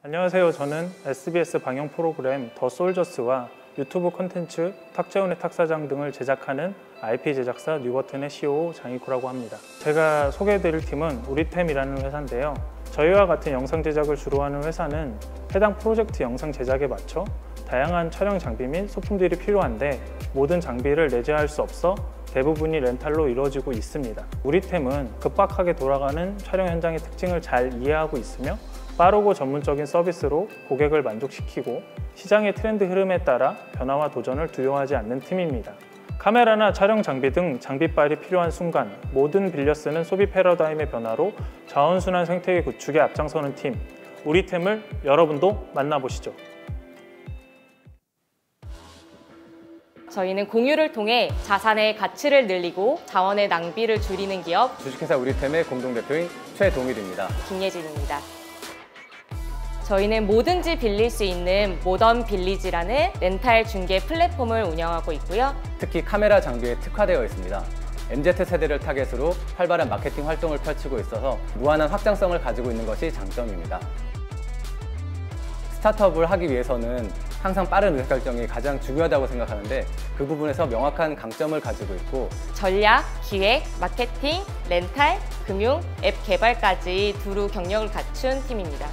안녕하세요. 저는 SBS 방영 프로그램 더 솔저스와 유튜브 콘텐츠 탁재훈의 탁사장 등을 제작하는 IP 제작사 뉴버튼의 COO 장익호라고 합니다. 제가 소개해드릴 팀은 우리템이라는 회사인데요. 저희와 같은 영상 제작을 주로 하는 회사는 해당 프로젝트 영상 제작에 맞춰 다양한 촬영 장비 및 소품들이 필요한데 모든 장비를 내재할 수 없어 대부분이 렌탈로 이루어지고 있습니다. 우리템은 급박하게 돌아가는 촬영 현장의 특징을 잘 이해하고 있으며 빠르고 전문적인 서비스로 고객을 만족시키고 시장의 트렌드 흐름에 따라 변화와 도전을 두려워하지 않는 팀입니다. 카메라나 촬영 장비 등 장비빨이 필요한 순간 모든 빌려 쓰는 소비 패러다임의 변화로 자원순환 생태계 구축에 앞장서는 팀, 우리템을 여러분도 만나보시죠. 저희는 공유를 통해 자산의 가치를 늘리고 자원의 낭비를 줄이는 기업 주식회사 우리템의 공동대표인 최동일입니다. 김예진입니다. 저희는 뭐든지 빌릴 수 있는 모던 빌리지라는 렌탈 중개 플랫폼을 운영하고 있고요. 특히 카메라 장비에 특화되어 있습니다. MZ세대를 타겟으로 활발한 마케팅 활동을 펼치고 있어서 무한한 확장성을 가지고 있는 것이 장점입니다. 스타트업을 하기 위해서는 항상 빠른 의사결정이 가장 중요하다고 생각하는데 그 부분에서 명확한 강점을 가지고 있고 전략, 기획, 마케팅, 렌탈, 금융, 앱 개발까지 두루 경력을 갖춘 팀입니다.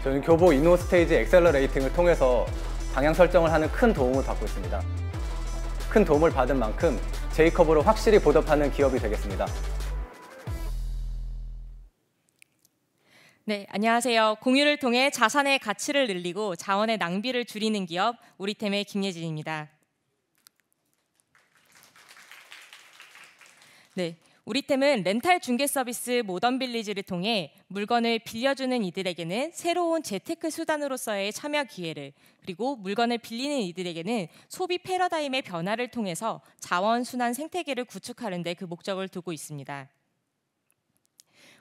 저는 교보 이노스테이지 엑셀러레이팅을 통해서 방향 설정을 하는 큰 도움을 받고 있습니다. 큰 도움을 받은 만큼 제이컵으로 확실히 보답하는 기업이 되겠습니다. 네, 안녕하세요. 공유를 통해 자산의 가치를 늘리고 자원의 낭비를 줄이는 기업 우리템의 김예진입니다. 네, 우리템은 렌탈 중개 서비스 모던 빌리지를 통해 물건을 빌려주는 이들에게는 새로운 재테크 수단으로서의 참여 기회를, 그리고 물건을 빌리는 이들에게는 소비 패러다임의 변화를 통해서 자원 순환 생태계를 구축하는 데 그 목적을 두고 있습니다.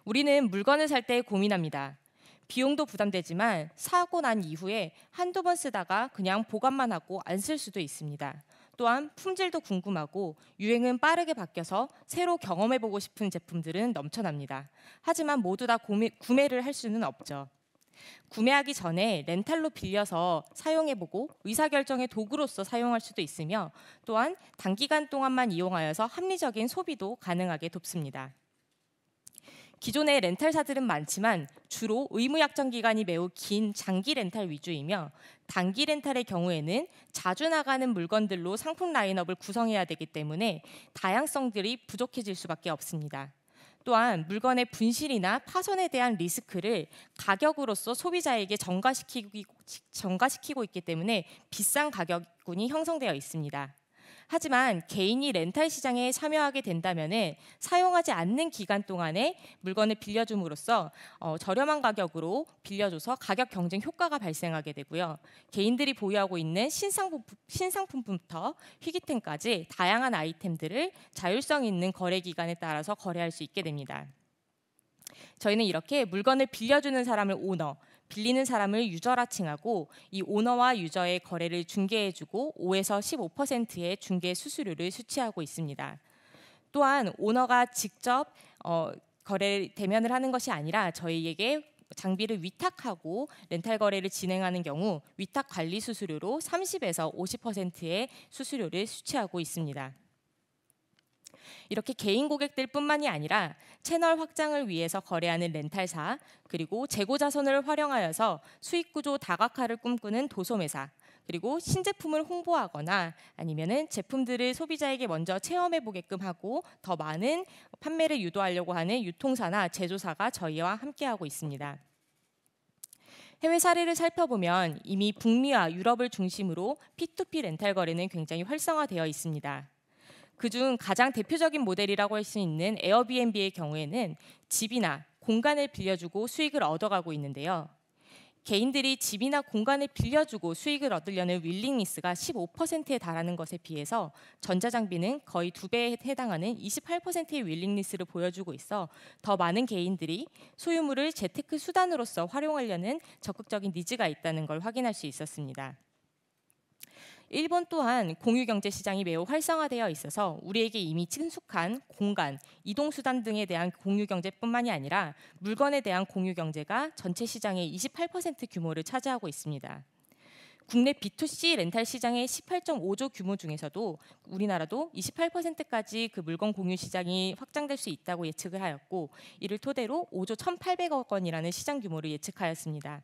우리는 물건을 살 때 고민합니다. 비용도 부담되지만 사고 난 이후에 한두 번 쓰다가 그냥 보관만 하고 안 쓸 수도 있습니다. 또한 품질도 궁금하고 유행은 빠르게 바뀌어서 새로 경험해보고 싶은 제품들은 넘쳐납니다. 하지만 모두 다 구매를 할 수는 없죠. 구매하기 전에 렌탈로 빌려서 사용해보고 의사결정의 도구로서 사용할 수도 있으며 또한 단기간 동안만 이용하여서 합리적인 소비도 가능하게 돕습니다. 기존의 렌탈사들은 많지만 주로 의무약정 기간이 매우 긴 장기 렌탈 위주이며 단기 렌탈의 경우에는 자주 나가는 물건들로 상품 라인업을 구성해야 되기 때문에 다양성들이 부족해질 수밖에 없습니다. 또한 물건의 분실이나 파손에 대한 리스크를 가격으로서 소비자에게 전가시키고 있기 때문에 비싼 가격군이 형성되어 있습니다. 하지만 개인이 렌탈 시장에 참여하게 된다면 사용하지 않는 기간 동안에 물건을 빌려줌으로써 저렴한 가격으로 빌려줘서 가격 경쟁 효과가 발생하게 되고요. 개인들이 보유하고 있는 신상품부터 희귀템까지 다양한 아이템들을 자율성 있는 거래 기간에 따라서 거래할 수 있게 됩니다. 저희는 이렇게 물건을 빌려주는 사람을 오너, 빌리는 사람을 유저라 칭하고 이 오너와 유저의 거래를 중개해주고 5에서 15%의 중개 수수료를 수취하고 있습니다. 또한 오너가 직접 거래 대면을 하는 것이 아니라 저희에게 장비를 위탁하고 렌탈 거래를 진행하는 경우 위탁 관리 수수료로 30에서 50%의 수수료를 수취하고 있습니다. 이렇게 개인 고객들뿐만이 아니라 채널 확장을 위해서 거래하는 렌탈사, 그리고 재고 자선을 활용하여서 수익구조 다각화를 꿈꾸는 도소매사, 그리고 신제품을 홍보하거나 아니면은 제품들을 소비자에게 먼저 체험해 보게끔 하고 더 많은 판매를 유도하려고 하는 유통사나 제조사가 저희와 함께하고 있습니다. 해외 사례를 살펴보면 이미 북미와 유럽을 중심으로 P2P 렌탈 거래는 굉장히 활성화되어 있습니다. 그중 가장 대표적인 모델이라고 할 수 있는 에어비앤비의 경우에는 집이나 공간을 빌려주고 수익을 얻어가고 있는데요. 개인들이 집이나 공간을 빌려주고 수익을 얻으려는 윌링리스가 15%에 달하는 것에 비해서 전자장비는 거의 2배에 해당하는 28%의 윌링리스를 보여주고 있어 더 많은 개인들이 소유물을 재테크 수단으로서 활용하려는 적극적인 니즈가 있다는 걸 확인할 수 있었습니다. 일본 또한 공유경제 시장이 매우 활성화되어 있어서 우리에게 이미 친숙한 공간, 이동수단 등에 대한 공유경제뿐만이 아니라 물건에 대한 공유경제가 전체 시장의 28% 규모를 차지하고 있습니다. 국내 B2C 렌탈 시장의 18.5조 규모 중에서도 우리나라도 28%까지 그 물건 공유 시장이 확장될 수 있다고 예측을 하였고, 이를 토대로 5조 1,800억 원이라는 시장 규모를 예측하였습니다.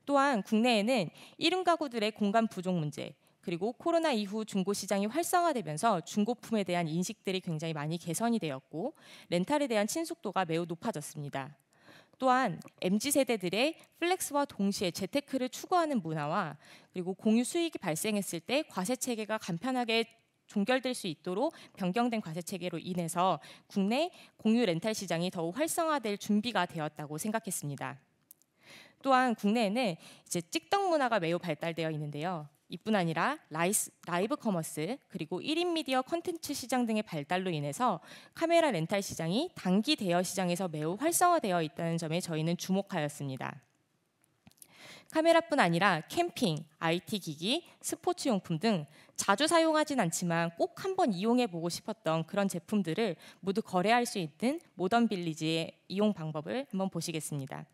또한 국내에는 1인 가구들의 공간 부족 문제, 그리고 코로나 이후 중고 시장이 활성화되면서 중고품에 대한 인식들이 굉장히 많이 개선이 되었고, 렌탈에 대한 친숙도가 매우 높아졌습니다. 또한 MZ세대들의 플렉스와 동시에 재테크를 추구하는 문화와 그리고 공유 수익이 발생했을 때 과세 체계가 간편하게 종결될 수 있도록 변경된 과세 체계로 인해서 국내 공유 렌탈 시장이 더욱 활성화될 준비가 되었다고 생각했습니다. 또한 국내에는 이제 찍덕 문화가 매우 발달되어 있는데요. 이뿐 아니라 라이브 커머스 그리고 1인 미디어 콘텐츠 시장 등의 발달로 인해서 카메라 렌탈 시장이 단기 대여 시장에서 매우 활성화되어 있다는 점에 저희는 주목하였습니다. 카메라뿐 아니라 캠핑, IT 기기, 스포츠 용품 등 자주 사용하진 않지만 꼭 한번 이용해 보고 싶었던 그런 제품들을 모두 거래할 수 있는 모던 빌리지의 이용 방법을 한번 보시겠습니다.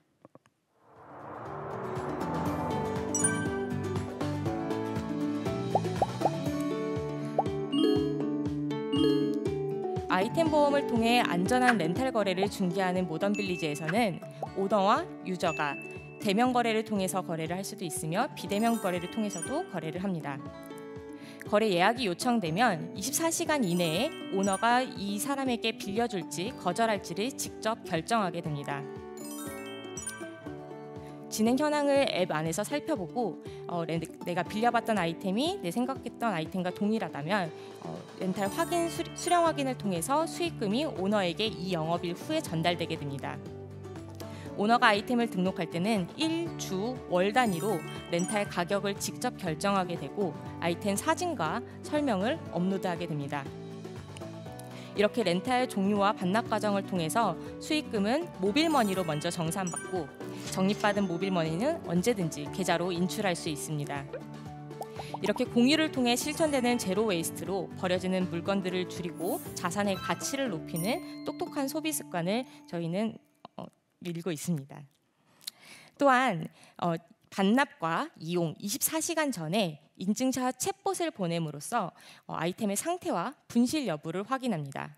아이템 보험을 통해 안전한 렌탈 거래를 중개하는 모던 빌리지에서는 오너와 유저가 대면 거래를 통해서 거래를 할 수도 있으며 비대면 거래를 통해서도 거래를 합니다. 거래 예약이 요청되면 24시간 이내에 오너가 이 사람에게 빌려줄지 거절할지를 직접 결정하게 됩니다. 진행 현황을 앱 안에서 살펴보고 내가 빌려봤던 아이템이 내 생각했던 아이템과 동일하다면 렌탈 확인, 수령 확인을 통해서 수익금이 오너에게 이 영업일 후에 전달되게 됩니다. 오너가 아이템을 등록할 때는 일, 주, 월 단위로 렌탈 가격을 직접 결정하게 되고 아이템 사진과 설명을 업로드하게 됩니다. 이렇게 렌탈 종류와 반납 과정을 통해서 수익금은 모빌머니로 먼저 정산받고 적립받은 모빌머니는 언제든지 계좌로 인출할 수 있습니다. 이렇게 공유를 통해 실천되는 제로 웨이스트로 버려지는 물건들을 줄이고 자산의 가치를 높이는 똑똑한 소비 습관을 저희는 밀고 있습니다. 또한 반납과 이용 24시간 전에 인증샷 챗봇을 보냄으로써 아이템의 상태와 분실 여부를 확인합니다.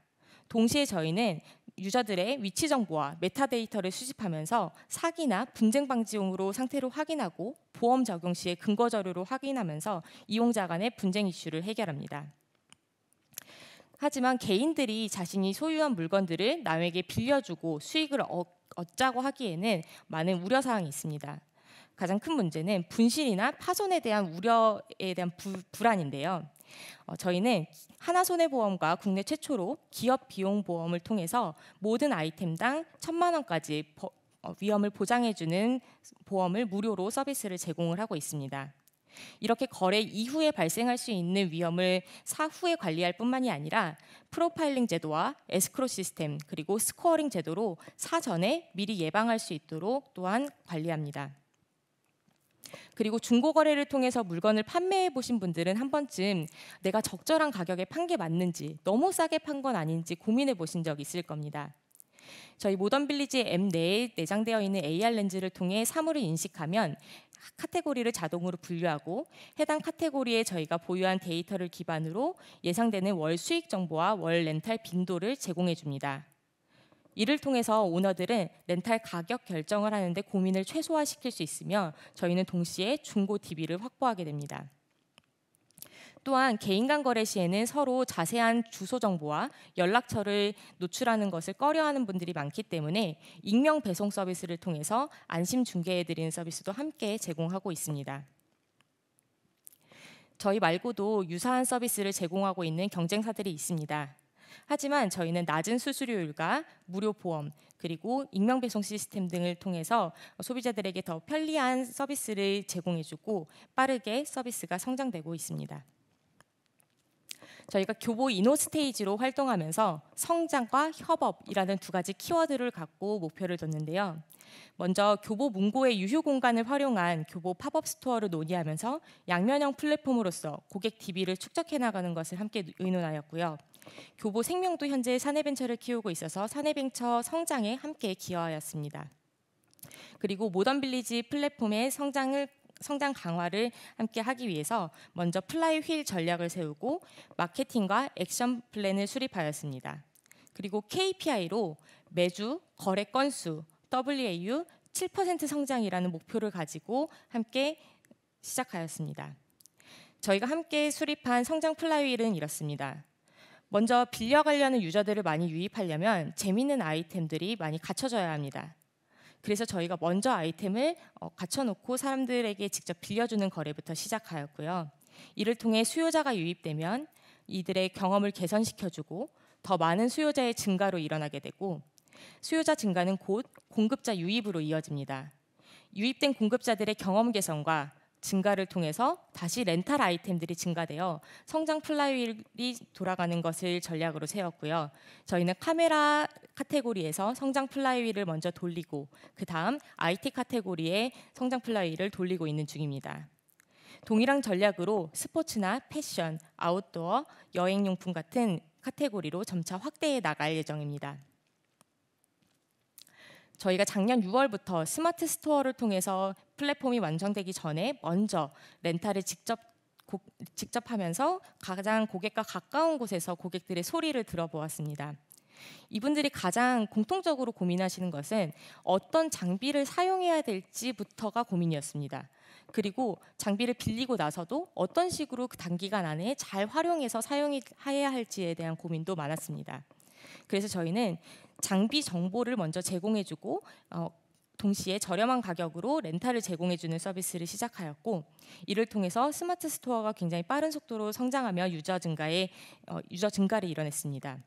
동시에 저희는 유저들의 위치 정보와 메타데이터를 수집하면서 사기나 분쟁 방지용으로 상태를 확인하고 보험 적용 시에 근거 자료로 확인하면서 이용자 간의 분쟁 이슈를 해결합니다. 하지만 개인들이 자신이 소유한 물건들을 남에게 빌려주고 수익을 얻자고 하기에는 많은 우려사항이 있습니다. 가장 큰 문제는 분실이나 파손에 대한 우려에 대한 불안인데요. 저희는 하나손해보험과 국내 최초로 기업 비용 보험을 통해서 모든 아이템당 1,000만 원까지 위험을 보장해주는 보험을 무료로 서비스를 제공을 하고 있습니다. 이렇게 거래 이후에 발생할 수 있는 위험을 사후에 관리할 뿐만이 아니라 프로파일링 제도와 에스크로 시스템 그리고 스코어링 제도로 사전에 미리 예방할 수 있도록 또한 관리합니다. 그리고 중고거래를 통해서 물건을 판매해 보신 분들은 한 번쯤 내가 적절한 가격에 판 게 맞는지 너무 싸게 판 건 아닌지 고민해 보신 적 있을 겁니다. 저희 모던 빌리지 앱 내에 내장되어 있는 AR 렌즈를 통해 사물을 인식하면 카테고리를 자동으로 분류하고 해당 카테고리에 저희가 보유한 데이터를 기반으로 예상되는 월 수익 정보와 월 렌탈 빈도를 제공해 줍니다. 이를 통해서 오너들은 렌탈 가격 결정을 하는데 고민을 최소화시킬 수 있으며 저희는 동시에 중고 DB를 확보하게 됩니다. 또한 개인 간 거래 시에는 서로 자세한 주소 정보와 연락처를 노출하는 것을 꺼려하는 분들이 많기 때문에 익명 배송 서비스를 통해서 안심 중개해드리는 서비스도 함께 제공하고 있습니다. 저희 말고도 유사한 서비스를 제공하고 있는 경쟁사들이 있습니다. 하지만 저희는 낮은 수수료율과 무료 보험 그리고 익명 배송 시스템 등을 통해서 소비자들에게 더 편리한 서비스를 제공해주고 빠르게 서비스가 성장되고 있습니다. 저희가 교보 이노스테이지로 활동하면서 성장과 협업이라는 두 가지 키워드를 갖고 목표를 뒀는데요. 먼저 교보 문고의 유휴 공간을 활용한 교보 팝업 스토어를 논의하면서 양면형 플랫폼으로서 고객 DB를 축적해 나가는 것을 함께 의논하였고요. 교보 생명도 현재 사내벤처를 키우고 있어서 사내벤처 성장에 함께 기여하였습니다. 그리고 모던빌리지 플랫폼의 성장 강화를 함께 하기 위해서 먼저 플라이 휠 전략을 세우고 마케팅과 액션 플랜을 수립하였습니다. 그리고 KPI로 매주 거래 건수 WAU 7% 성장이라는 목표를 가지고 함께 시작하였습니다. 저희가 함께 수립한 성장 플라이휠은 이렇습니다. 먼저 빌려가려는 유저들을 많이 유입하려면 재미있는 아이템들이 많이 갖춰져야 합니다. 그래서 저희가 먼저 아이템을 갖춰놓고 사람들에게 직접 빌려주는 거래부터 시작하였고요. 이를 통해 수요자가 유입되면 이들의 경험을 개선시켜주고 더 많은 수요자의 증가로 일어나게 되고 수요자 증가는 곧 공급자 유입으로 이어집니다. 유입된 공급자들의 경험 개선과 증가를 통해서 다시 렌탈 아이템들이 증가되어 성장 플라이휠이 돌아가는 것을 전략으로 세웠고요. 저희는 카메라 카테고리에서 성장 플라이휠을 먼저 돌리고 그 다음 IT 카테고리에 성장 플라이휠을 돌리고 있는 중입니다. 동일한 전략으로 스포츠나 패션, 아웃도어, 여행용품 같은 카테고리로 점차 확대해 나갈 예정입니다. 저희가 작년 6월부터 스마트 스토어를 통해서 플랫폼이 완성되기 전에 먼저 렌탈을 직접 하면서 가장 고객과 가까운 곳에서 고객들의 소리를 들어보았습니다. 이분들이 가장 공통적으로 고민하시는 것은 어떤 장비를 사용해야 될지부터가 고민이었습니다. 그리고 장비를 빌리고 나서도 어떤 식으로 그 단기간 안에 잘 활용해서 사용해야 할지에 대한 고민도 많았습니다. 그래서 저희는 장비 정보를 먼저 제공해주고 동시에 저렴한 가격으로 렌탈을 제공해주는 서비스를 시작하였고 이를 통해서 스마트 스토어가 굉장히 빠른 속도로 성장하며 유저 증가를 이뤄냈습니다.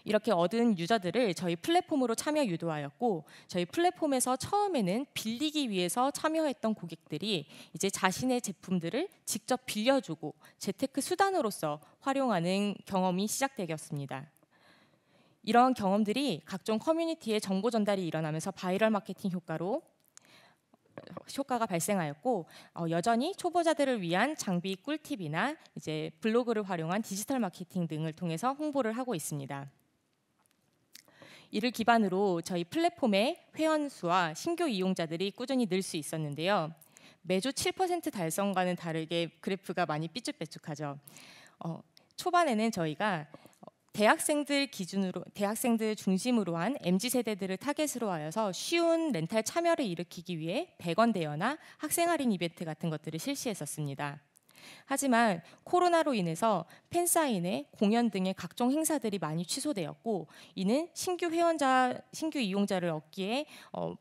이렇게 얻은 유저들을 저희 플랫폼으로 참여 유도하였고 저희 플랫폼에서 처음에는 빌리기 위해서 참여했던 고객들이 이제 자신의 제품들을 직접 빌려주고 재테크 수단으로서 활용하는 경험이 시작되었습니다. 이런 경험들이 각종 커뮤니티에 정보 전달이 일어나면서 바이럴 마케팅 효과가 발생하였고 여전히 초보자들을 위한 장비 꿀팁이나 이제 블로그를 활용한 디지털 마케팅 등을 통해서 홍보를 하고 있습니다. 이를 기반으로 저희 플랫폼의 회원 수와 신규 이용자들이 꾸준히 늘 수 있었는데요. 매주 7% 달성과는 다르게 그래프가 많이 삐쭉빼쭉하죠. 초반에는 저희가 대학생들 중심으로 한 MZ세대들을 타겟으로 하여서 쉬운 렌탈 참여를 일으키기 위해 100원 대여나 학생 할인 이벤트 같은 것들을 실시했었습니다. 하지만 코로나로 인해서 팬사인회, 공연 등의 각종 행사들이 많이 취소되었고 이는 신규 이용자를 얻기에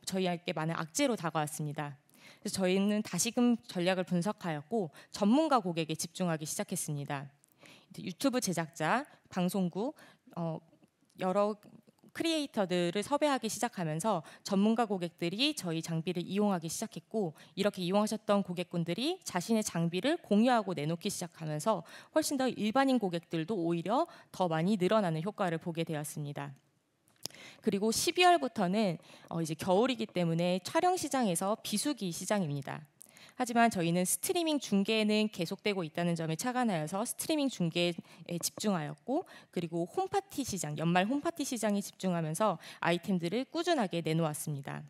저희에게 많은 악재로 다가왔습니다. 그래서 저희는 다시금 전략을 분석하였고 전문가 고객에 집중하기 시작했습니다. 유튜브 제작자, 방송국, 여러 크리에이터들을 섭외하기 시작하면서 전문가 고객들이 저희 장비를 이용하기 시작했고 이렇게 이용하셨던 고객분들이 자신의 장비를 공유하고 내놓기 시작하면서 훨씬 더 일반인 고객들도 오히려 더 많이 늘어나는 효과를 보게 되었습니다. 그리고 12월부터는 이제 겨울이기 때문에 촬영 시장에서 비수기 시장입니다. 하지만 저희는 스트리밍 중계는 계속되고 있다는 점에 착안하여서 스트리밍 중계에 집중하였고 그리고 홈파티 시장, 연말 홈파티 시장에 집중하면서 아이템들을 꾸준하게 내놓았습니다.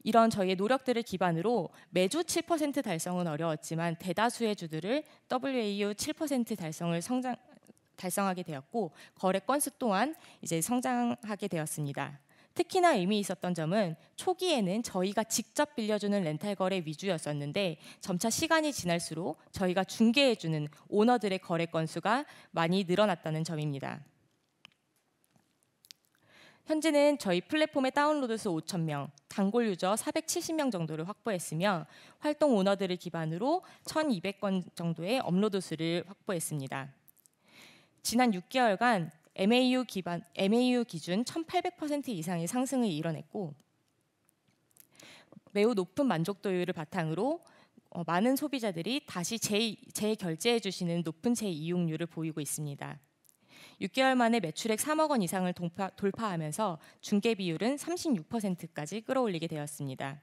이런 저희의 노력들을 기반으로 매주 7% 달성은 어려웠지만 대다수의 주들을 WAU 7% 달성하게 되었고 거래 건수 또한 이제 성장하게 되었습니다. 특히나 의미 있었던 점은 초기에는 저희가 직접 빌려주는 렌탈 거래 위주였었는데 점차 시간이 지날수록 저희가 중개해주는 오너들의 거래 건수가 많이 늘어났다는 점입니다. 현재는 저희 플랫폼의 다운로드 수 5,000명, 단골 유저 470명 정도를 확보했으며 활동 오너들을 기반으로 1,200건 정도의 업로드 수를 확보했습니다. 지난 6개월간 MAU 기준 1,800% 이상의 상승을 이뤄냈고 매우 높은 만족도율을 바탕으로 많은 소비자들이 다시 재결제해 주시는 높은 재이용률을 보이고 있습니다. 6개월 만에 매출액 3억 원 이상을 돌파하면서 중개 비율은 36%까지 끌어올리게 되었습니다.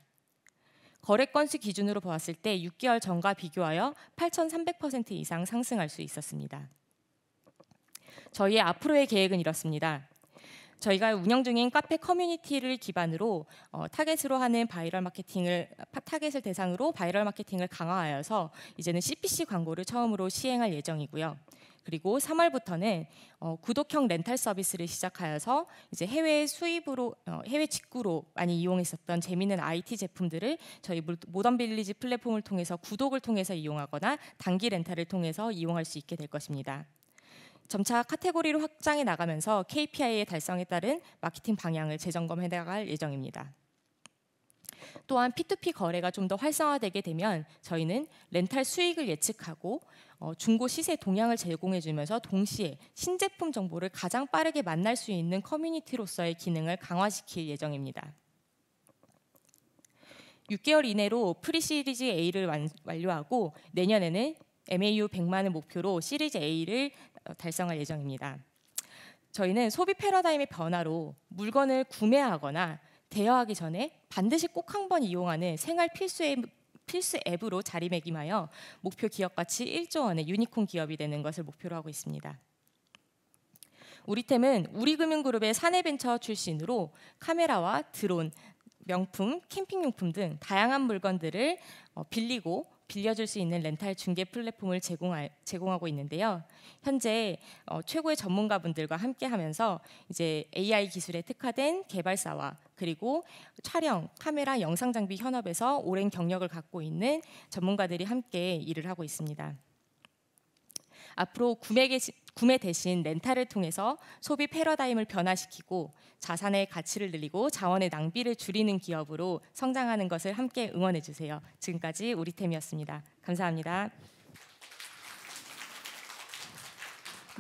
거래 건수 기준으로 보았을 때 6개월 전과 비교하여 8,300% 이상 상승할 수 있었습니다. 저희의 앞으로의 계획은 이렇습니다. 저희가 운영 중인 카페 커뮤니티를 기반으로 타겟을 대상으로 바이럴 마케팅을 강화하여서 이제는 CPC 광고를 처음으로 시행할 예정이고요. 그리고 3월부터는 구독형 렌탈 서비스를 시작하여서 이제 해외 직구로 많이 이용했었던 재미있는 IT 제품들을 저희 모던 빌리지 플랫폼을 통해서 구독을 통해서 이용하거나 단기 렌탈을 통해서 이용할 수 있게 될 것입니다. 점차 카테고리로 확장해 나가면서 KPI의 달성에 따른 마케팅 방향을 재점검해 나갈 예정입니다. 또한 P2P 거래가 좀 더 활성화되게 되면 저희는 렌탈 수익을 예측하고 중고 시세 동향을 제공해 주면서 동시에 신제품 정보를 가장 빠르게 만날 수 있는 커뮤니티로서의 기능을 강화시킬 예정입니다. 6개월 이내로 프리시리즈 A를 완료하고 내년에는 MAU 100만을 목표로 시리즈 A를 달성할 예정입니다. 저희는 소비 패러다임의 변화로 물건을 구매하거나 대여하기 전에 반드시 꼭 한번 이용하는 생활 필수 앱으로 자리매김하여 목표 기업가치 1조 원의 유니콘 기업이 되는 것을 목표로 하고 있습니다. 우리템은 우리금융그룹의 사내벤처 출신으로 카메라와 드론, 명품, 캠핑용품 등 다양한 물건들을 빌려줄 수 있는 렌탈 중개 플랫폼을 제공하고 있는데요. 현재 최고의 전문가분들과 함께하면서 이제 AI 기술에 특화된 개발사와 그리고 촬영, 카메라, 영상 장비 현업에서 오랜 경력을 갖고 있는 전문가들이 함께 일을 하고 있습니다. 앞으로 구매 대신 렌탈을 통해서 소비 패러다임을 변화시키고 자산의 가치를 늘리고 자원의 낭비를 줄이는 기업으로 성장하는 것을 함께 응원해 주세요. 지금까지 우리템이었습니다. 감사합니다.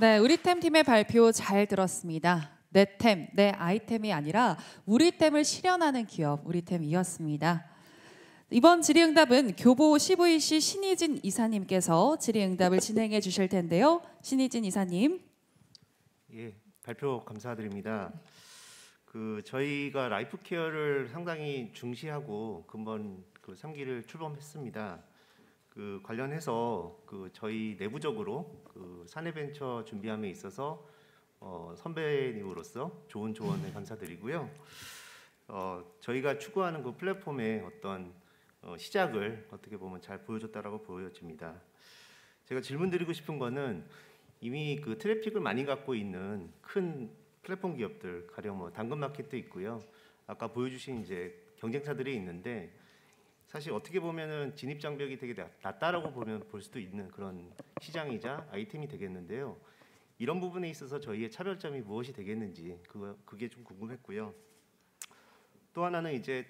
네, 우리템 팀의 발표 잘 들었습니다. 내 템, 내 아이템이 아니라 우리템을 실현하는 기업 우리템이었습니다. 이번 질의응답은 교보 CVC 신희진 이사님께서 질의응답을 진행해 주실 텐데요. 신희진 이사님. 예, 발표 감사드립니다. 저희가 라이프 케어를 상당히 중시하고 근본 3기를 출범했습니다. 관련해서 저희 내부적으로 사내벤처 준비함에 있어서 선배님으로서 좋은 조언을 감사드리고요. 저희가 추구하는 플랫폼의 어떤 시작을 어떻게 보면 잘 보여줬다라고 보여집니다. 제가 질문드리고 싶은 거는 이미 트래픽을 많이 갖고 있는 큰 플랫폼 기업들, 가령 당근마켓도 있고요. 아까 보여주신 이제 경쟁사들이 있는데 사실 어떻게 보면은 진입 장벽이 되게 낮다라고 볼 수도 있는 그런 시장이자 아이템이 되겠는데요. 이런 부분에 있어서 저희의 차별점이 무엇이 되겠는지 그게 좀 궁금했고요. 또 하나는 이제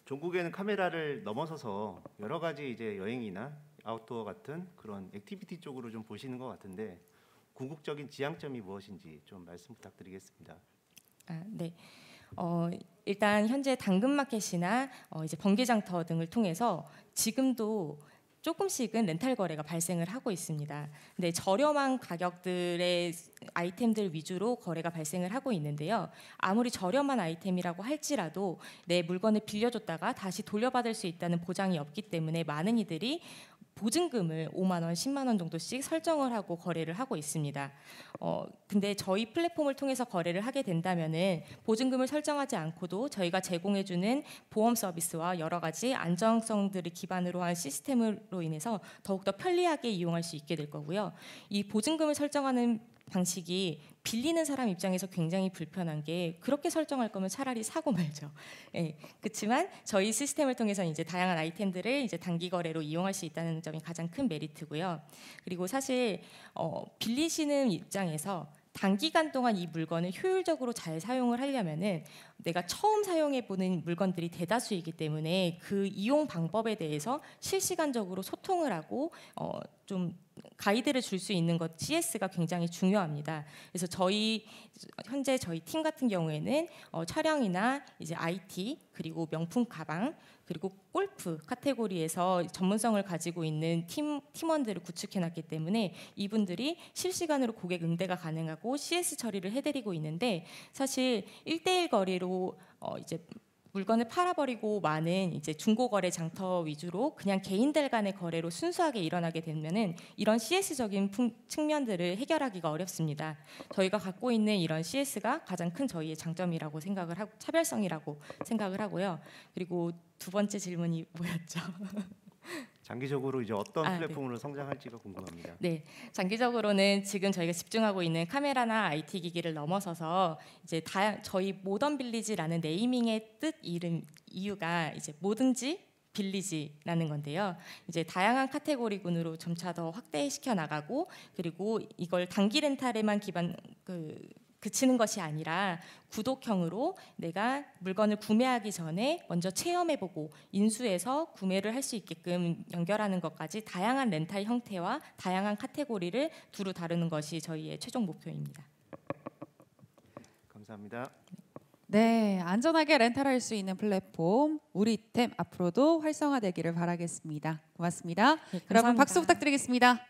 종국에는 카메라를 넘어서서 여러 가지 이제 여행이나 아웃도어 같은 그런 액티비티 쪽으로 좀 보시는 것 같은데 궁극적인 지향점이 무엇인지 좀 말씀 부탁드리겠습니다. 네. 일단 현재 당근마켓이나 이제 번개장터 등을 통해서 지금도 조금씩은 렌탈 거래가 발생을 하고 있습니다. 근데 저렴한 가격들의 아이템들 위주로 거래가 발생을 하고 있는데요. 아무리 저렴한 아이템이라고 할지라도 내 물건을 빌려줬다가 다시 돌려받을 수 있다는 보장이 없기 때문에 많은 이들이 보증금을 5만 원, 10만 원 정도씩 설정을 하고 거래를 하고 있습니다. 근데 저희 플랫폼을 통해서 거래를 하게 된다면은 보증금을 설정하지 않고도 저희가 제공해주는 보험 서비스와 여러 가지 안정성들을 기반으로 한 시스템으로 인해서 더욱더 편리하게 이용할 수 있게 될 거고요. 이 보증금을 설정하는 방식이 빌리는 사람 입장에서 굉장히 불편한 게 그렇게 설정할 거면 차라리 사고 말죠. 예, 그렇지만 저희 시스템을 통해서 이제 다양한 아이템들을 이제 단기 거래로 이용할 수 있다는 점이 가장 큰 메리트고요. 그리고 사실 빌리시는 입장에서 단기간 동안 이 물건을 효율적으로 잘 사용을 하려면은 내가 처음 사용해 보는 물건들이 대다수이기 때문에 그 이용 방법에 대해서 실시간적으로 소통을 하고 좀 가이드를 줄 수 있는 것 CS가 굉장히 중요합니다. 그래서 현재 저희 팀 같은 경우에는 촬영이나 이제 IT 그리고 명품 가방 그리고 골프 카테고리에서 전문성을 가지고 있는 팀원들을 구축해놨기 때문에 이분들이 실시간으로 고객 응대가 가능하고 CS 처리를 해드리고 있는데 사실 1대1 거래로 이제 물건을 팔아버리고 많은 이제 중고거래 장터 위주로 그냥 개인들 간의 거래로 순수하게 일어나게 되면은 이런 CS적인 측면들을 해결하기가 어렵습니다. 저희가 갖고 있는 이런 CS가 가장 큰 저희의 장점이라고 생각을 하고 차별성이라고 생각을 하고요. 그리고 두 번째 질문이 뭐였죠? 장기적으로 이제 어떤 네. 플랫폼으로 성장할지가 궁금합니다. 네, 장기적으로는 지금 저희가 집중하고 있는 카메라나 IT 기기를 넘어서서 이제 저희 모던 빌리지라는 네이밍의 이유가 이제 뭐든지 빌리지라는 건데요. 이제 다양한 카테고리군으로 점차 더 확대시켜 나가고 그리고 이걸 단기 렌탈에만 그치는 것이 아니라 구독형으로 내가 물건을 구매하기 전에 먼저 체험해보고 인수해서 구매를 할 수 있게끔 연결하는 것까지 다양한 렌탈 형태와 다양한 카테고리를 두루 다루는 것이 저희의 최종 목표입니다. 감사합니다. 네, 안전하게 렌탈할 수 있는 플랫폼 우리템 앞으로도 활성화되기를 바라겠습니다. 고맙습니다. 네, 여러분 감사합니다. 박수 부탁드리겠습니다.